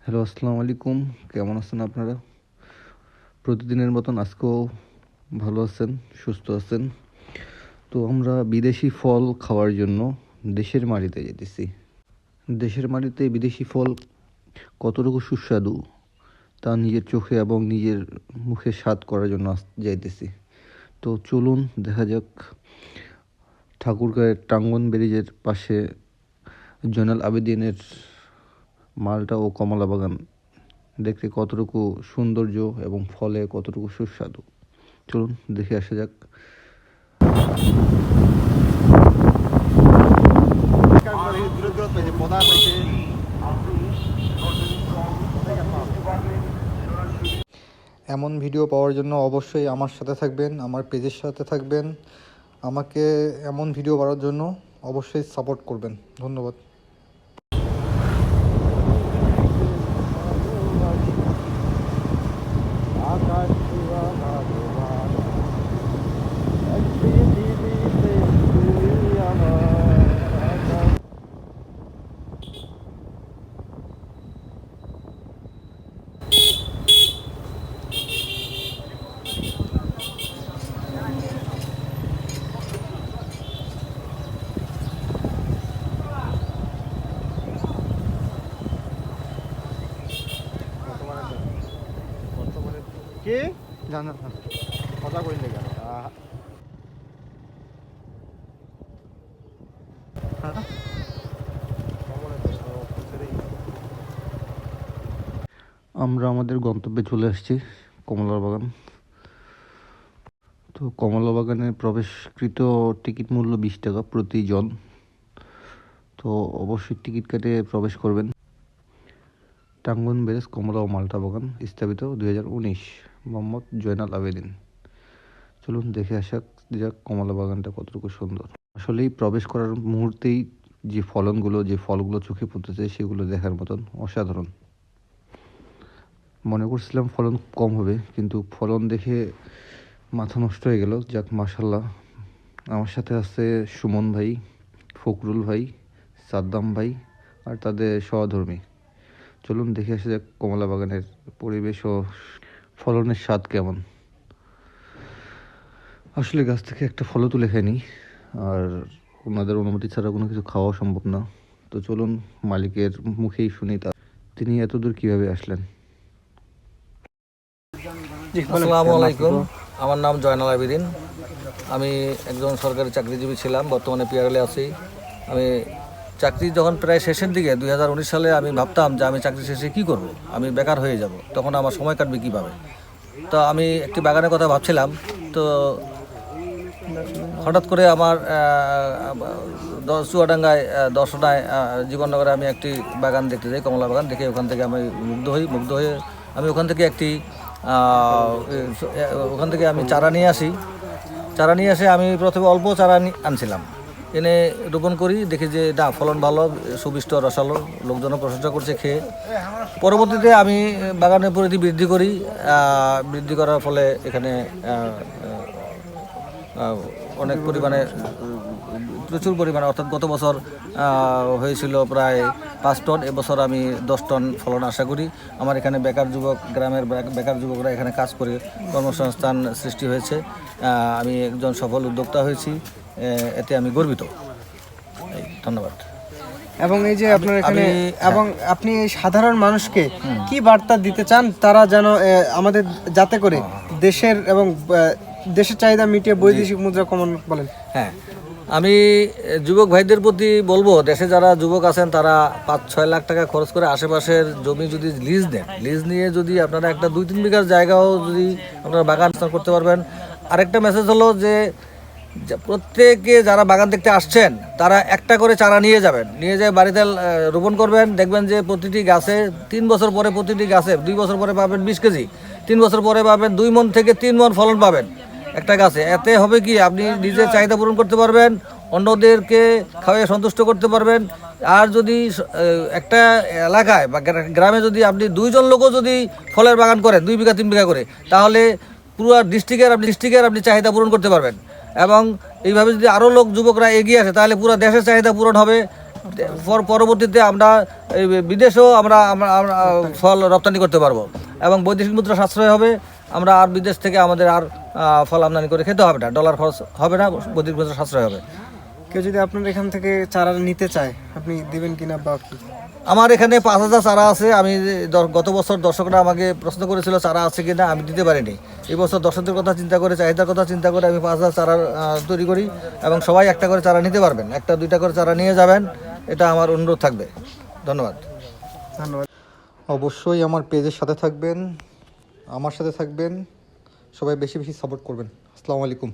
Hello, আসসালামু আলাইকুম। কেমন আছেন আপনারা? প্রতিদিনের মতন আজকেও ভালো আছেন, সুস্থ আছেন? তো আমরা বিদেশি ফল খাওয়ার জন্য দেশের মাটিতে যেতেছি। দেশের মাটিতে বিদেশি ফল কতটুকু সুস্বাদু তা নিজের চোখে এবং নিজের মুখে স্বাদ করার জন্য যাইতেছি। তো চলুন দেখা যাক ঠাকুরগাঁয়ের টাঙ্গন ব্রিজের পাশে জয়নাল আবেদিনের মালটা ও কমলা বাগান দেখতে কতটুকু সৌন্দর্য এবং ফলে কতটুকু সুস্বাদু। চলুন দেখে আসা যাক। এমন ভিডিও পাওয়ার জন্য অবশ্যই আমার সাথে থাকবেন, আমার পেজের সাথে থাকবেন। আমাকে এমন ভিডিও বানানোর জন্য অবশ্যই সাপোর্ট করবেন। ধন্যবাদ। কি জানেন না কথা কইলে কেন আমরা আমাদের গন্তব্যে চলে আসছি, কমলা বাগান। তো কমলা বাগানে প্রবেশকৃত টিকিট মূল্য 20 টাকা প্রতিজন। তো অবশ্যই টিকিট কেটে প্রবেশ করবেন। টাঙ্গন ব্রিজ কমলা ও মাল্টা বাগান স্থাপিত 2019, মোহাম্মদ জয়নাল আবেদিন। চলুন দেখে আসা যাক কমলা বাগানটা কতটুকু সুন্দর। আসলেই প্রবেশ করার মুহূর্তেই যে ফলগুলো চোখে পড়তেছে সেগুলো দেখার মতন অসাধারণ। মনে করছিলাম ফলন কম হবে, কিন্তু ফলন দেখে মাথা নষ্ট হয়ে গেল। যাক মাশাল্লাহ। আমার সাথে আছে সুমন ভাই, ফখরুল ভাই, সাদ্দাম ভাই আর তাদের সহধর্মী। চলুন দেখে আসা যাক কমলা বাগানের পরিবেশ ও ফলনের স্বাদ কেমন। আসলে গাছ থেকে একটা ফলও তুলে খাইনি, আর ওনাদের অনুমতি ছাড়া কোনো কিছু খাওয়া সম্ভব না। তো চলুন মালিকের মুখেই শুনি তিনি এতদূর কিভাবে আসলেন। আসসালামু আলাইকুম, আমার নাম জয়নাল আবেদিন। আমি একজন সরকারি চাকরিজীবী ছিলাম, বর্তমানে পিআরএলে আছি। আমি চাকরি যখন প্রায় শেষের দিকে 2019 সালে আমি ভাবতাম যে আমি চাকরি শেষে কী করব, আমি বেকার হয়ে যাব, তখন আমার সময় কাটবে কীভাবে। তো আমি একটি বাগানের কথা ভাবছিলাম। তো হঠাৎ করে আমার চুয়াডাঙ্গায় দর্শনায় জীবননগরে আমি একটি বাগান দেখতে যাই, কমলা বাগান দেখে ওখান থেকে আমি মুগ্ধ হয়ে আমি ওখান থেকে আমি চারা নিয়ে আসি। আমি প্রথমে অল্প চারা আনছিলাম, এনে রোপণ করি। দেখি যে না, ফলন ভালো, সুবিষ্ট, রসালো, লোকজনও প্রশংসা করছে খেয়ে। পরবর্তীতে আমি বাগানের পরিধি বৃদ্ধি করার ফলে এখানে অনেক পরিমাণে, প্রচুর পরিমাণে, অর্থাৎ গত বছর হয়েছিল প্রায় 5 টন, এবছর আমি 10 টন ফলন আশা করি। আমার এখানে গ্রামের বেকার যুবকরা এখানে কাজ করে কর্মসংস্থান সৃষ্টি হয়েছে। আমি একজন সফল উদ্যোক্তা হয়েছি, এতে আমি গর্বিত। ধন্যবাদ। এবং এই যে আপনার এখানে এবং আপনি এই সাধারণ মানুষকে কি বার্তা দিতে চান, তারা যেন আমাদের যাতে করে দেশের এবং দেশের চাহিদা মিটিয়ে বৈদেশিক মুদ্রা কমান বলেন? হ্যাঁ, আমি যুবক ভাইদের প্রতি বলবো, দেশে যারা যুবক আছেন তারা 5-6 লাখ টাকা খরচ করে আশেপাশের জমি যদি লিজ দেন, লিজ নিয়ে যদি আপনারা একটা 2-3 বিঘার জায়গাও যদি আপনারা বাগান করতে পারবেন। আরেকটা মেসেজ হলো যে প্রত্যেকে যারা বাগান দেখতে আসছেন তারা একটা করে চারা নিয়ে যাবেন, নিয়ে যায় বাড়িতে রোপণ করবেন। দেখবেন যে প্রতিটি গাছে 3 বছর পরে, প্রতিটি গাছে 2 বছর পরে পাবেন 20 কেজি, 3 বছর পরে পাবেন 2 মণ থেকে 3 মণ ফলন পাবেন একটা গাছে। এতে হবে কি, আপনি নিজের চাহিদা পূরণ করতে পারবেন, অন্যদেরকে খাওয়াইয়ে সন্তুষ্ট করতে পারবেন। আর যদি একটা এলাকায় বা গ্রামে যদি আপনি 2 জন লোকও যদি ফলের বাগান করেন, 2 বিঘা 3 বিঘা করে, তাহলে পুরো ডিস্ট্রিক্টের আপনি চাহিদা পূরণ করতে পারবেন। এবং এইভাবে যদি আরও যুবকরা এগিয়ে আসে, তাহলে পুরো দেশের চাহিদা পূরণ হবে পরবর্তীতে আমরা এই বিদেশেও আমরা আমরা আমরা ফল রপ্তানি করতে পারবো এবং বৈদেশিক মুদ্রা সাশ্রয় হবে। আমরা আর বিদেশ থেকে আমাদের আর ফল আমদানি করে খেতে হবে না, ডলার খরচ হবে না, বৈদেশিক মুদ্রা সাশ্রয় হবে। কেউ যদি আপনার এখান থেকে চারা নিতে চায় আপনি দিবেন কিনা বা কি? আমার এখানে 5,000 চারা আছে। আমি গত বছর দর্শকরা আমাকে প্রশ্ন করেছিল চারা আছে কিনা, আমি দিতে পারিনি। এই বছর দর্শকদের কথা চিন্তা করে, চাহিদার কথা চিন্তা করে আমি 5,000 চারা তৈরি করি এবং সবাই একটা করে চারা নিতে পারবেন, একটা দুইটা করে চারা নিয়ে যাবেন, এটা আমার অনুরোধ থাকবে। ধন্যবাদ। ধন্যবাদ। অবশ্যই আমার পেজের সাথে থাকবেন, আমার সাথে থাকবেন, সবাই বেশি বেশি সাপোর্ট করবেন। আসসালামু আলাইকুম।